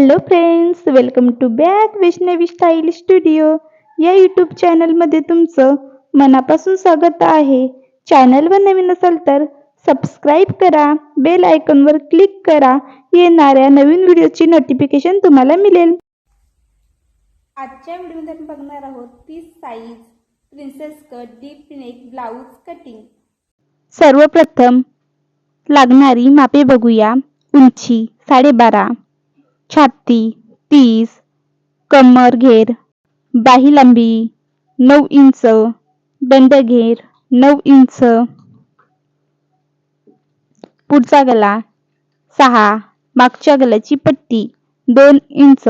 Hello friends, welcome to back Vaishnavi style studio या YouTube चॅनलमध्ये तुमचं मनापासून स्वागत आहे. चॅनलवर नवीन असाल तर सबस्क्राईब करा, बेल आयकॉनवर क्लिक करा, येणाऱ्या नवीन व्हिडिओची नोटिफिकेशन तुम्हाला मिळेल. आजच्या व्हिडिओमध्ये आपण बघणार आहोत 30 size princess cut deep neck blouse cutting. सर्वप्रथम लागणारी मापे बघूया. उंची 12.5, छाती 30, कमर घेर बाही लांबी 9 इंच, दंडघेर 9 इंच, पुढचा गला 6, मागच्या गल्याची पट्टी 2 इंच.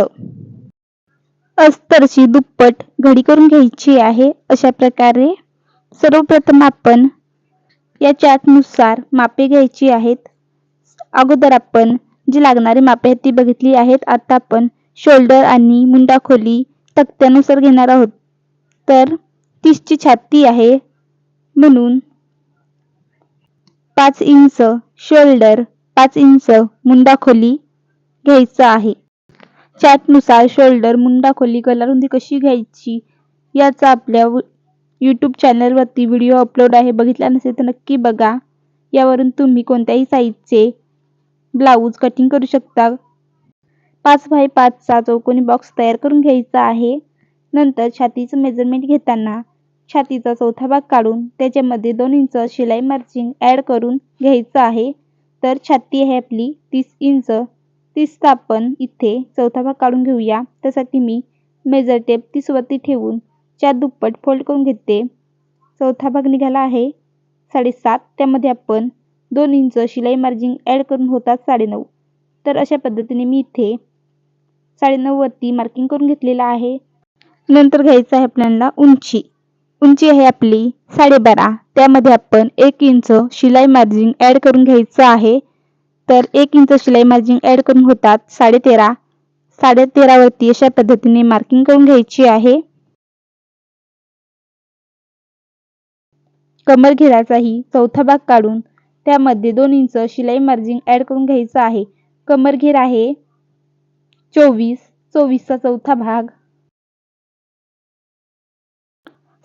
अस्तरची दुप्पट घडी करून घ्यायची आहे. अशा प्रकारे सर्वप्रथम आपण या चार्टनुसार मापे घ्यायची आहेत. अगोदर आपण जी लागणारी मापे आहेत ती बघितली आहेत. आता आपण शोल्डर आणि मुंडा खोली तक्त्यानुसार घेणार आहोत. तर 30 ची छाती आहे म्हणून 5 इंच शोल्डर, 5 इंच मुंडा खोली घ्यायचा आहे. चार्टनुसार शोल्डर, मुंडा खोली, गलारुंदी कशी घ्यायची याचा आपल्या यूट्यूब चॅनलवरती व्हिडिओ अपलोड आहे. बघितला नसेल तर नक्की बघा. यावरून तुम्ही कोणत्याही साईजचे ब्लाऊज कटिंग करू शकता. 5x5 चा चौकोनी बॉक्स तयार करून घ्यायचा आहे. नंतर छातीचं मेजरमेंट घेताना छातीचा चौथा भाग काढून त्याच्यामध्ये 2 इंच शिलाई मार्जिन ॲड करून घ्यायचं आहे. तर छाती आहे आपली 30 इंच. 30चा आपण इथे चौथा भाग काढून घेऊया. त्यासाठी मी मेजर टेप 30 वरती ठेवून 4 दुप्पट फोल्ड करून घेते. चौथा भाग निघाला आहे 7.5. त्यामध्ये आपण 2 इंच शिलाई मार्जिन ॲड करून होतात 9.5. तर अशा पद्धतीने मी इथे 9.5 वरती मार्किंग करून घेतलेला आहे. नंतर घ्यायचं आहे आपल्याला उंची. उंची आहे आपली 12.5. त्यामध्ये आपण 1 इंच शिलाई मार्जिन ॲड करून घ्यायचं आहे. तर 1 इंच शिलाई मार्जिन ॲड करून होतात 13.5. 13.5 वरती अशा पद्धतीने मार्किंग करून घ्यायची आहे. कमर घेराचाही चौथा भाग काढून त्यामध्ये 2 इंच शिलाई मार्जिन ॲड करून घ्यायचा आहे. कमर घेर आहे 24. 24चा चौथा भाग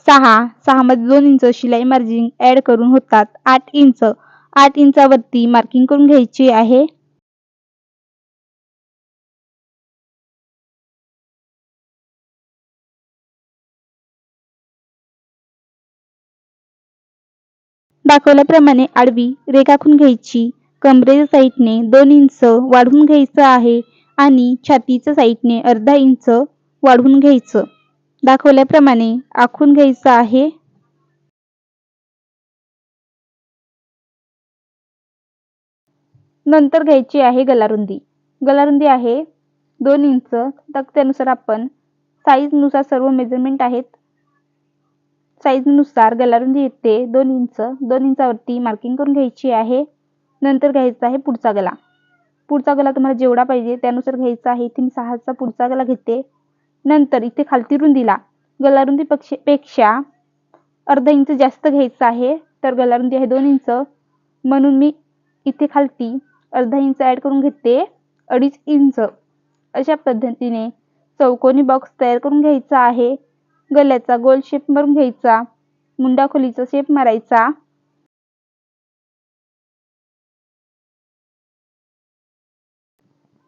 6 मध्ये 2 इंच शिलाई मार्जिन ॲड करून होतात 8 इंच. 8 इंचावरती मार्किंग करून घ्यायची आहे. दाखवल्याप्रमाणे आडवी रेघ आखून घ्यायची. कमरेच्या साईडने 2 इंच वाढवून घ्यायचं आहे आणि छातीच्या साईडने अर्धा इंच वाढवून घ्यायचं. दाखवल्याप्रमाणे आखून घ्यायचं आहे. नंतर घ्यायची आहे गलारुंदी. गलारुंदी आहे 2 इंच. तक्त्यानुसार आपण साईजनुसार सर्व मेजरमेंट आहेत. साईजनुसार गलारुंदी येते 2 इंच. 2 इंचावरती मार्किंग करून घ्यायची आहे. नंतर घ्यायचा आहे पुढचा गला. पुढचा गला तुम्हाला जेवढा पाहिजे त्यानुसार घ्यायचा आहे. इथे मी 6चा पुढचा गला घेते. नंतर इथे खालती रुंदीला गलारुंदी पेक्षा अर्धा इंच जास्त घ्यायचा आहे. तर गलारुंदी आहे 2 इंच म्हणून मी इथे खालती अर्धा इंच ॲड करून घेते 2.5 इंच. अशा पद्धतीने चौकोनी बॉक्स तयार करून घ्यायचा आहे. गल्याचा गोल शेप मारून घ्यायचा. मुंडा खोलीचा शेप मारायचा.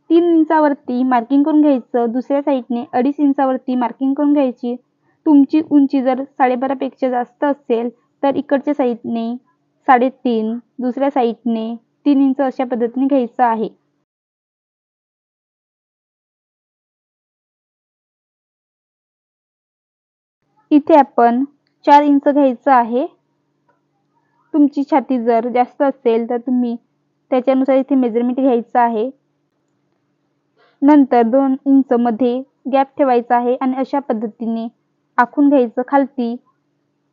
तीन इंचावरती मार्किंग करून घ्यायचं. दुसऱ्या साईडने 2.5 इंचावरती मार्किंग करून घ्यायची. तुमची उंची जर 12.5 पेक्षा जास्त असेल तर इकडच्या साईडने 3.5, दुसऱ्या साईडने 3 इंच अशा पद्धतीने घ्यायचं आहे. इथे आपण 4 इंच घ्यायचं आहे. तुमची छाती जर जास्त असेल तर तुम्ही त्याच्यानुसार इथे मेजरमेंट घ्यायचं आहे. नंतर 2 इंच मध्ये गॅप ठेवायचा आहे आणि अशा पद्धतीने आखून घ्यायचं. खालती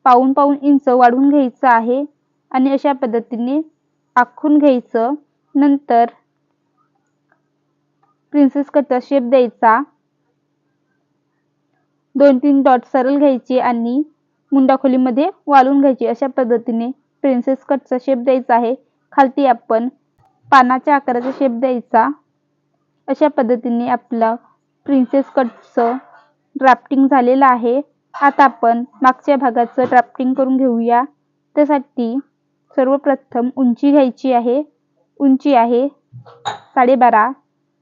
पाऊण इंच वाढवून घ्यायचं आहे आणि अशा पद्धतीने आखून घ्यायचं. नंतर प्रिन्सेस कटचा शेप द्यायचा. 2-3 डॉट सरळ घ्यायचे आणि मुंडा खोलीमध्ये वाळून घ्यायची. अशा पद्धतीने प्रिन्सेस कटचा शेप द्यायचा आहे. खालती आपण पानाच्या आकाराचा शेप द्यायचा. अशा पद्धतीने आपलं प्रिन्सेस कटचं ड्राफ्टिंग झालेलं आहे. आता आपण मागच्या भागाचं ड्राफ्टिंग करून घेऊया. त्यासाठी सर्वप्रथम उंची घ्यायची आहे. उंची आहे 12.5.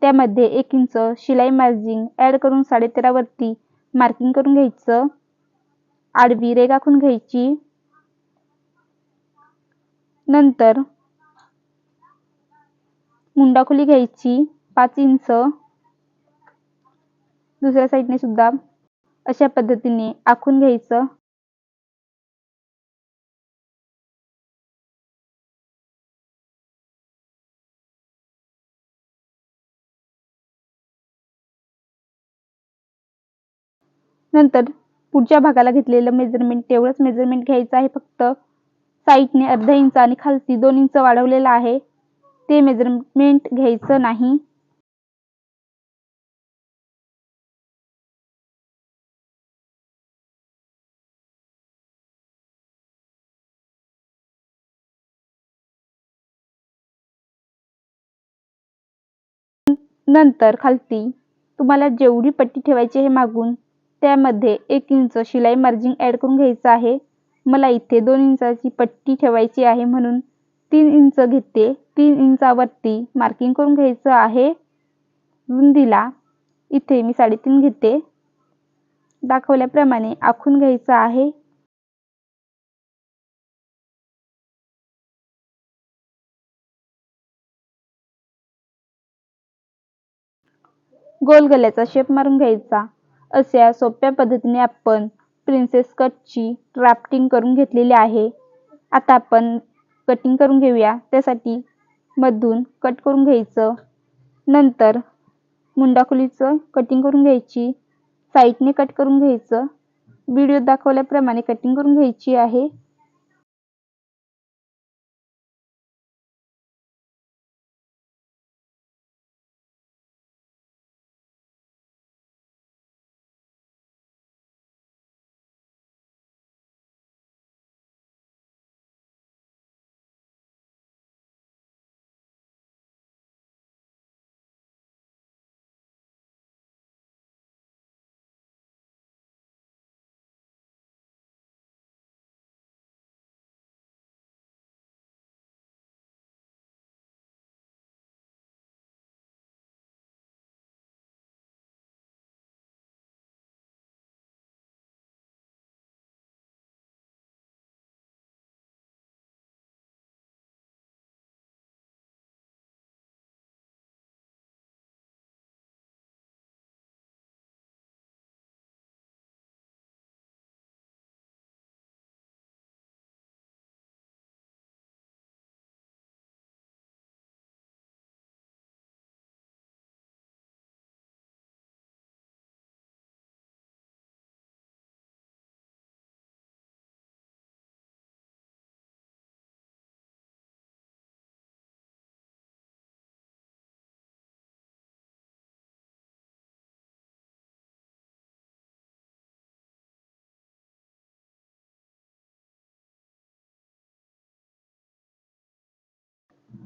त्यामध्ये 1 इंच शिलाई मार्जिन ॲड करून 13.5 वरती मार्किंग करून घ्यायचं. आडवी रेघ आखून घ्यायची. नंतर मुंडाखोली घ्यायची 5 इंच. दुसऱ्या साईडने सुद्धा अशा पद्धतीने आखून घ्यायचं. नंतर पुढच्या भागाला घेतलेलं मेजरमेंट तेवढंच मेजरमेंट घ्यायचं आहे. फक्त साईडने अर्धा इंच आणि खालती 2 इंच वाढवलेलं आहे. ते मेजरमेंट घ्यायचं नाही. नंतर खालती तुम्हाला जेवढी पट्टी ठेवायची आहे मागून त्यामध्ये 1 इंच शिलाई मार्जिन ॲड करून घ्यायचं आहे. मला इथे 2 इंचाची पट्टी ठेवायची आहे म्हणून 3 इंच घेते. 3 इंचावरती मार्किंग करून घ्यायचं आहे. रुंदीला इथे मी 3.5 घेते. दाखवल्याप्रमाणे आखून घ्यायचं आहे. गोल गल्याचा शेप मारून घ्यायचा. अशा सोप्या पद्धतीने आपण प्रिन्सेस कटची ड्राफ्टिंग करून घेतलेली आहे. आता आपण कटिंग करून घेऊया. त्यासाठी मधून कट करून घ्यायचं. नंतर मुंडाखोलीचं कटिंग करून घ्यायची. साईडने कट करून घ्यायचं. व्हिडिओ दाखवल्याप्रमाणे कटिंग करून घ्यायची आहे.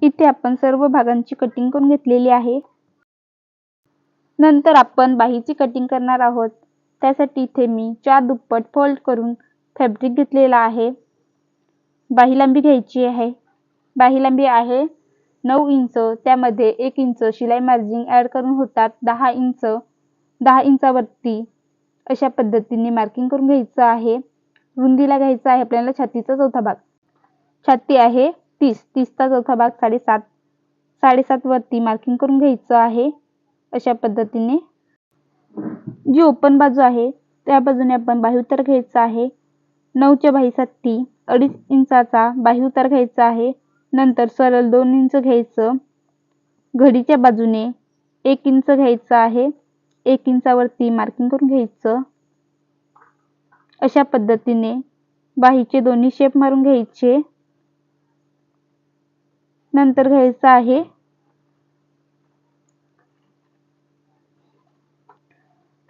इथे आपण सर्व भागांची कटिंग करून घेतलेली आहे. नंतर आपण बाहीची कटिंग करणार आहोत. त्यासाठी इथे मी 4 दुप्पट फोल्ड करून फॅब्रिक घेतलेला आहे. बाही लांबी घ्यायची आहे. बाही लांबी आहे 9 इंच. त्यामध्ये 1 इंच शिलाई मार्जिन ॲड करून होतात 10 इंच. 10 इंचावरती अशा पद्धतीने मार्किंग करून घ्यायचं आहे. रुंदीला घ्यायचा आहे आपल्याला छातीचा चौथा भाग. छाती आहे 30. 30चा चौथा भाग 7.5. 7.5 वरती मार्किंग करून घ्यायचं आहे. अशा पद्धतीने जी ओपन बाजू आहे त्या बाजूने आपण बाही उतार घ्यायचा आहे. 9च्या बाहीसाठी 2.5 इंचाचा बाही उतार घ्यायचा आहे. नंतर सरळ 2 इंच घ्यायचं. घडीच्या बाजूने 1 इंच घ्यायचं आहे. 1 इंचावरती मार्किंग करून घ्यायचं. अशा पद्धतीने बाहीचे दोन्ही शेप मारून घ्यायचे. नंतर घ्यायचं आहे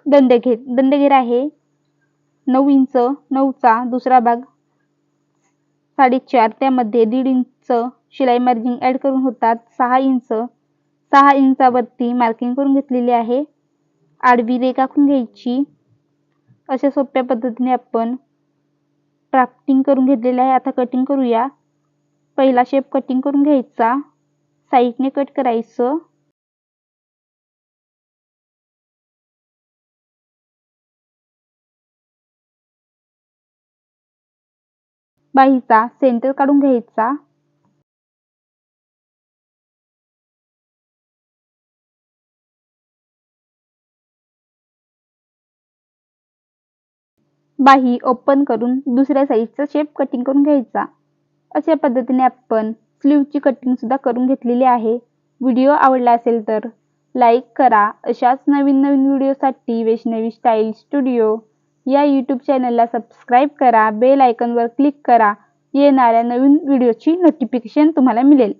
दंडघेर. दंडघेर आहे 9 इंच. 9चा दुसरा भाग 4.5. त्यामध्ये 1.5 इंच शिलाई मार्जिन ॲड करून होतात 6 इंच. 6 इंचावरती मार्किंग करून घेतलेली आहे. आडवी रेघ आखून घ्यायची. अशा सोप्या पद्धतीने आपण ड्राफ्टिंग करून घेतलेले आहे. आता कटिंग करूया. पहिला शेप कटिंग करून घ्यायचा. साईडने कट करायचं. बाहीचा सेंटर काढून घ्यायचा. बाही ओपन करून दुसऱ्या साईडचा शेप कटिंग करून घ्यायचा. अशा पद्धतीने आपण स्लीवची कटिंग सुद्धा करून घेतलेली आहे. व्हिडिओ आवडला असेल तर लाईक करा. अशाच नवीन व्हिडिओसाठी वैष्णवी स्टाईल स्टुडिओ या यूट्यूब चॅनलला सबस्क्राईब करा. बेल आयकॉनवर क्लिक करा. येणाऱ्या नवीन व्हिडिओची नोटिफिकेशन तुम्हाला मिळेल.